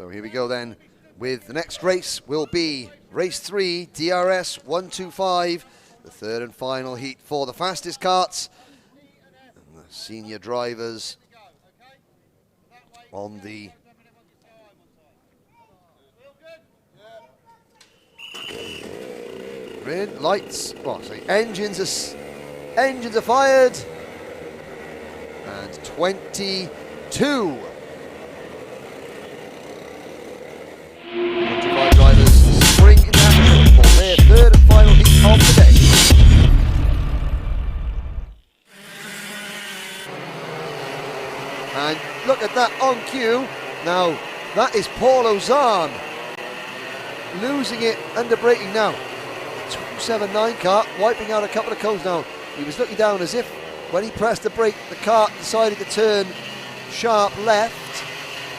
So here we go then, with the next race will be race 3, DRS125, the third and final heat for the fastest karts. And the senior drivers on the red lights. Oh, sorry, engines are fired, and 22. 25 drivers spring in action for their third and final heat of the day. And look at that on cue. Now that is Paul Ozan losing it under braking now. 279 kart wiping out a couple of cones now. He was looking down as if when he pressed the brake, the kart decided to turn sharp left.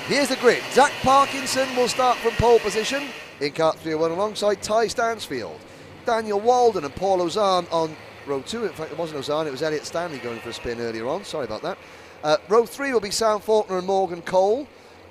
Here's the grid. Zach Parkinson will start from pole position in kart 301 alongside Ty Stansfield. Daniel Walden and Paul Ozan on row 2. In fact, it wasn't Ozan, it was Elliot Stanley going for a spin earlier on. Sorry about that. Row 3 will be Sam Faulkner and Morgan Cole.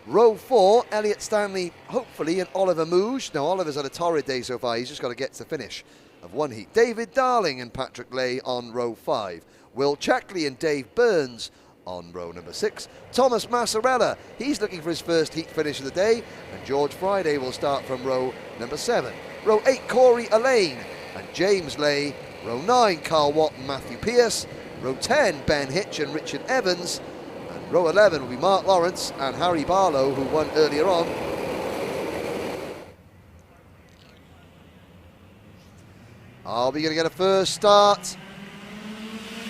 Row 4, Elliot Stanley, hopefully, and Oliver Mouge. Now, Oliver's had a torrid day so far. He's just got to get to the finish of one heat. David Darling and Patrick Lay on row 5. Will Checkley and Dave Burns on row number 6. Thomas Massarella, he's looking for his first heat finish of the day. And George Friday will start from row number 7. Row 8, Corey Elaine and James Lay. Row 9, Carl Watt and Matthew Pearce. Row 10, Ben Hitch and Richard Evans. And row 11 will be Mark Lawrence and Harry Barlow, who won earlier on. Are we going to get a first start?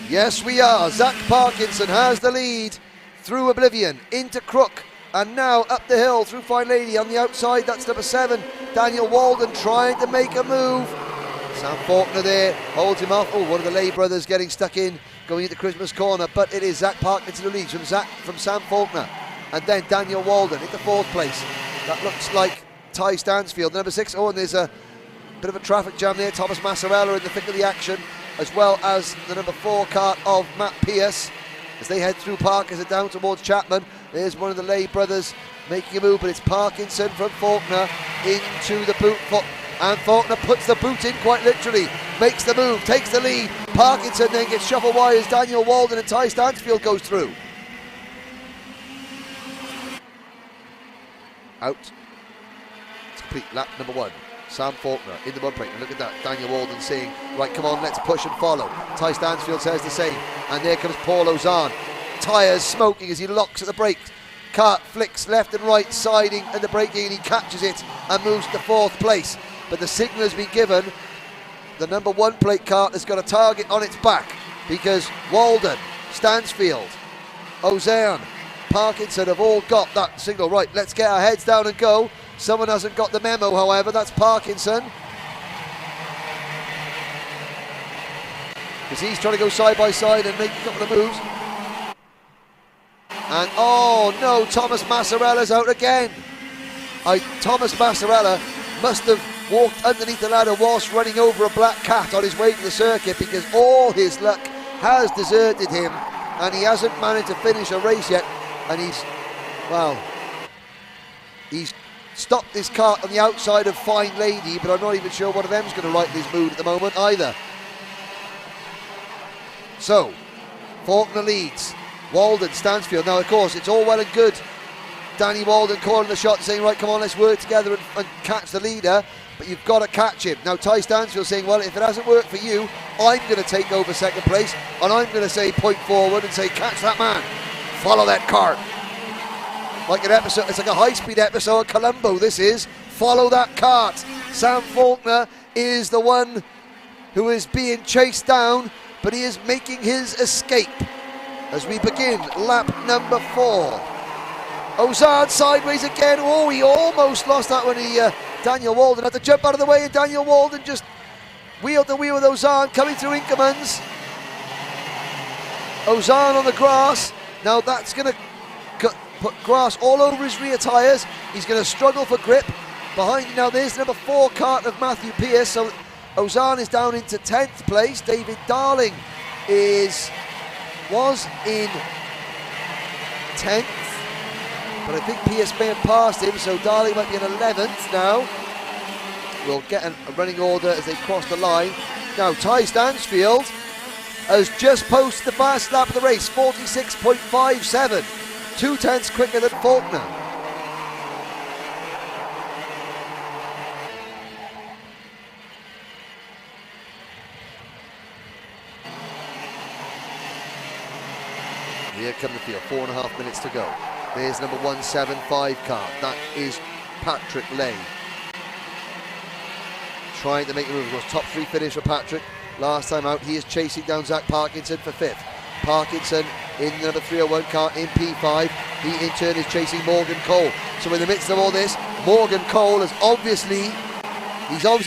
Yes, we are. Zach Parkinson has the lead through Oblivion, into Crook, and now up the hill through Fine Lady on the outside. That's number 7, Daniel Walden, trying to make a move. Sam Faulkner there holds him off. Oh, one of the Lay brothers getting stuck in, going into Christmas corner, but it is Zach Parkinson who leads from Sam Faulkner, and then Daniel Walden into 4th place. That looks like Ty Stansfield, number 6. Oh, and there's a bit of a traffic jam there. Thomas Massarella in the thick of the action, as well as the number 4 kart of Matt Pearce as they head through Parkers and down towards Chapman. There's one of the Lay brothers making a move, but it's Parkinson from Faulkner into the boot foot, and Faulkner puts the boot in quite literally, makes the move, takes the lead. Parkinson then gets shuffled wide as Daniel Walden and Ty Stansfield goes through. Out. It's complete lap number 1. Sam Faulkner in the mud break, and look at that, Daniel Walden saying, right, come on, let's push and follow. Ty Stansfield says the same, and there comes Paul Ozan. Tyres smoking as he locks at the brakes. Kart flicks left and right, siding and the braking, and he catches it and moves to 4th place. But the signal has been given. The number 1 plate kart has got a target on its back, because Walden, Stansfield, Ozan, Parkinson have all got that signal. Right, let's get our heads down and go. Someone hasn't got the memo, however. That's Parkinson, because he's trying to go side by side and make a couple of moves. And oh no, Thomas Massarella's out again. Thomas Massarella must have walked underneath the ladder whilst running over a black cat on his way to the circuit, because all his luck has deserted him and he hasn't managed to finish a race yet. And he's stopped this kart on the outside of Fine Lady, but I'm not even sure one of them's going to lighten his mood at the moment either. So, Faulkner leads, Walden, Stansfield. Now, of course, it's all well and good Danny Walden calling the shot, saying, right, come on, let's work together and catch the leader, but you've got to catch him. Now, Ty Stansfield saying, well, if it hasn't worked for you, I'm going to take over 2nd place, and I'm going to say, point forward and say, catch that man, follow that kart. Like an episode, it's like a high-speed episode of Columbo, this is. Follow that kart. Sam Faulkner is the one who is being chased down, but he is making his escape as we begin lap number 4. Ozan sideways again. Oh, he almost lost that when Daniel Walden had to jump out of the way, and Daniel Walden just wheeled the wheel with Ozan coming through Inkermans. Ozan on the grass. Now that's going to put grass all over his rear tyres. He's going to struggle for grip. Behind now, there's number 4 kart of Matthew Pearce. So Ozan is down into 10th place. David Darling was in 10th. But I think Pierce may have passed him, so Darling might be in 11th now. We'll get a running order as they cross the line. Now, Ty Stansfield has just posted the fastest lap of the race, 46.57, 2/10 quicker than Faulkner. Here come the field, 4.5 minutes to go. There's number 175 car, that is Patrick Lay. Trying to make the move. It was top 3 finish for Patrick last time out. He is chasing down Zach Parkinson for 5th. Parkinson in the number 301 car in P5. He in turn is chasing Morgan Cole. So in the midst of all this, Morgan Cole is obviously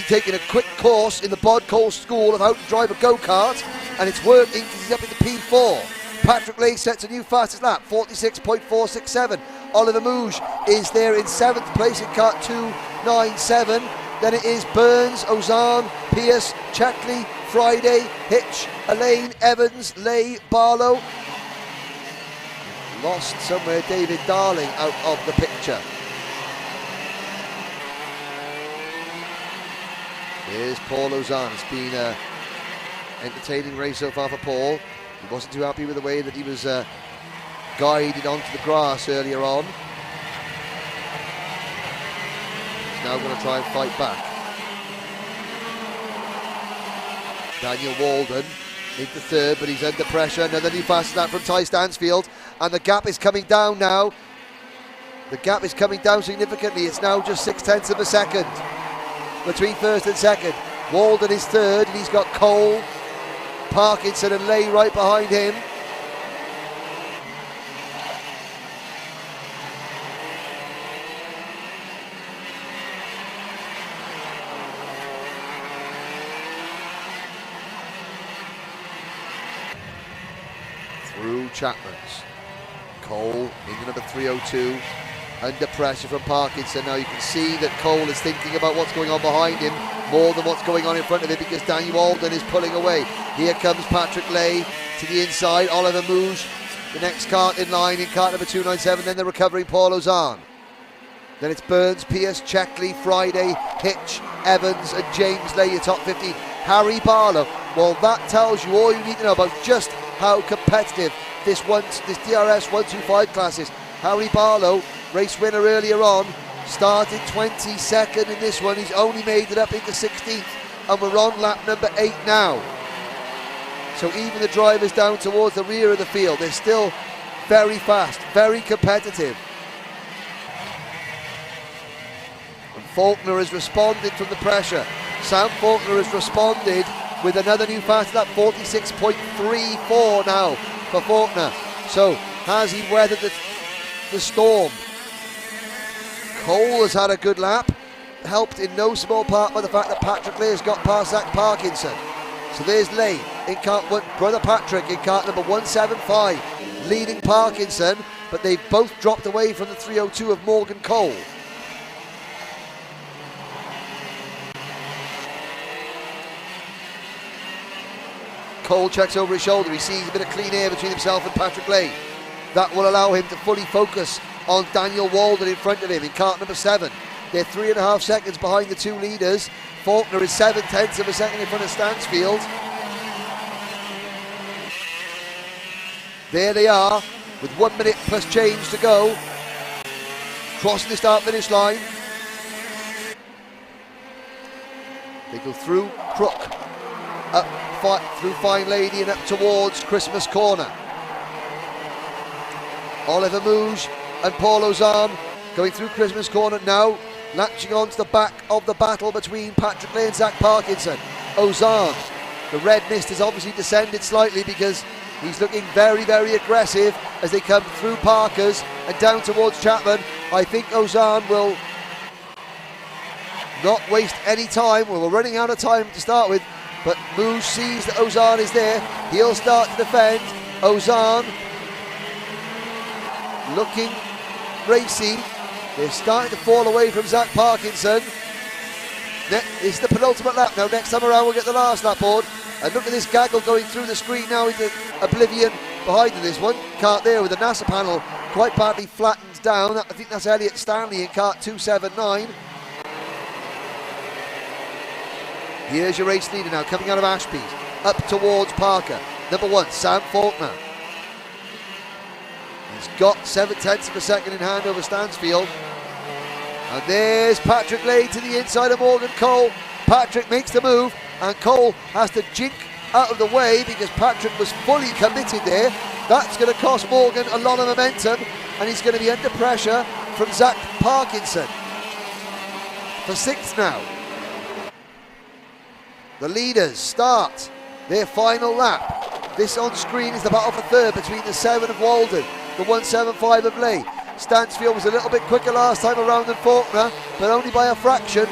taken a quick course in the Bod Cole School of how to drive a go-kart, and it's working because he's up into P4. Patrick Lay sets a new fastest lap, 46.467. Oliver Mouge is there in 7th place in kart 297. Then it is Burns, Ozan, Pierce, Chackley, Friday, Hitch, Elaine, Evans, Lay, Barlow. Lost somewhere David Darling out of the picture. Here's Paul Ozan. It's been an entertaining race so far for Paul. He wasn't too happy with the way that he was guided onto the grass earlier on. Now going to try and fight back. Daniel Walden into 3rd, but he's under pressure. Another new fastest lap from Ty Stansfield, and the gap is coming down now. The gap is coming down significantly. It's now just 0.6 of a second between 1st and 2nd. Walden is 3rd, and he's got Cole, Parkinson and Lay right behind him. Through Chapman's. Cole in the number 302, under pressure from Parkinson. Now you can see that Cole is thinking about what's going on behind him more than what's going on in front of him, because Daniel Walden is pulling away. Here comes Patrick Lay to the inside, Oliver Mouge, the next kart in line in kart number 297, then the recovering Paul Ozan. Then it's Burns, Pierce, Checkley, Friday, Hitch, Evans and James Lay, your top 50. Harry Barlow, well that tells you all you need to know about just how competitive this DRS125 class is. Harry Barlow, race winner earlier on, started 22nd in this one. He's only made it up into 16th, and we're on lap number 8 now. So even the drivers down towards the rear of the field, they're still very fast, very competitive. And Faulkner has responded from the pressure. Sam Faulkner has responded with another new fast lap, 46.34 now for Faulkner. So has he weathered the storm? Cole has had a good lap, helped in no small part by the fact that Patrick Lay has got past Zach Parkinson. So there's Lay in kart 1, brother Patrick in kart number 175, leading Parkinson, but they've both dropped away from the 302 of Morgan Cole. Cole checks over his shoulder. He sees a bit of clean air between himself and Patrick Lay. That will allow him to fully focus on Daniel Walden in front of him in kart number 7. They're 3.5 seconds behind the two leaders. Faulkner is 0.7 of a second in front of Stansfield. There they are, with 1 minute plus change to go. Crossing the start-finish line. They go through Crook, up through Fine Lady and up towards Christmas Corner. Oliver Mouge and Paul Ozan going through Christmas Corner now, latching on to the back of the battle between Patrick Lay and Zach Parkinson. Ozan, the red mist has obviously descended slightly because he's looking very, very aggressive as they come through Parkers and down towards Chapman. I think Ozan will not waste any time. Well, we're running out of time to start with, but Mouge sees that Ozan is there. He'll start to defend. Ozan looking racy. They're starting to fall away from Zach Parkinson. It's the penultimate lap now. Next time around we'll get the last lap board. And look at this gaggle going through the screen now into oblivion behind this one. Kart there with the NASA panel quite badly flattened down. I think that's Elliot Stanley in kart 279. Here's your race leader now, coming out of Ashby's, up towards Parker. Number 1, Sam Faulkner. He's got 7/10 of a second in hand over Stansfield. And there's Patrick Lay to the inside of Morgan Cole. Patrick makes the move, and Cole has to jink out of the way because Patrick was fully committed there. That's going to cost Morgan a lot of momentum, and he's going to be under pressure from Zach Parkinson. For 6th now. The leaders start their final lap. This on screen is the battle for 3rd between the 7 of Walden, the 175 of Lay. Stansfield was a little bit quicker last time around than Faulkner, but only by a fraction.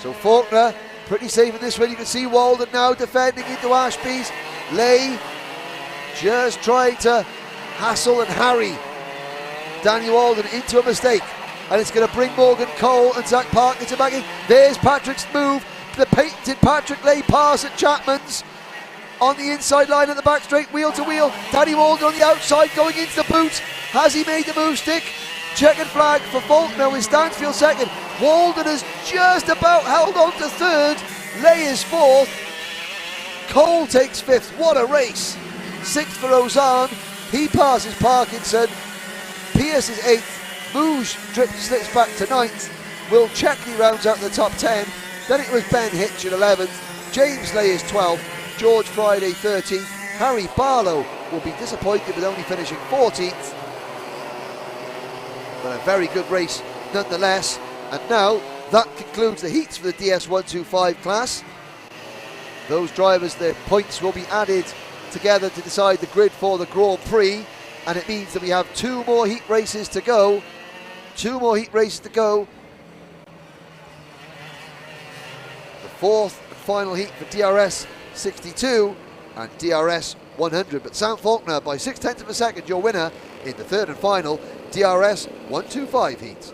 So Faulkner pretty safe in this one. You can see Walden now defending into Ashby's. Lay just trying to hassle and harry Danny Walden into a mistake. And it's going to bring Morgan Cole and Zach Parkinson back in. There's Patrick's move. The patented Patrick Lay pass at Chapman's. On the inside line at the back straight, wheel to wheel. Danny Walden on the outside going into the boot. Has he made the move stick? Checkered flag for Faulkner with Stansfield 2nd. Walden has just about held on to 3rd. Lay is 4th. Cole takes 5th. What a race. 6th for Ozan. He passes Parkinson. Pierce is 8th. Mouge slips back to 9th. Will Checkley rounds out the top 10. Then it was Ben Hitch at 11th. James Lay is 12th. George Friday 13th. Harry Barlow will be disappointed with only finishing 14th. But a very good race nonetheless. And now that concludes the heats for the DS125 class. Those drivers, their points will be added together to decide the grid for the Grand Prix. And it means that we have 2 more heat races to go. 2 more heat races to go. The 4th and final heat for DRS 62 and DRS 100. But Sam Faulkner by 6/10 of a second, your winner in the 3rd and final DRS 125 heat.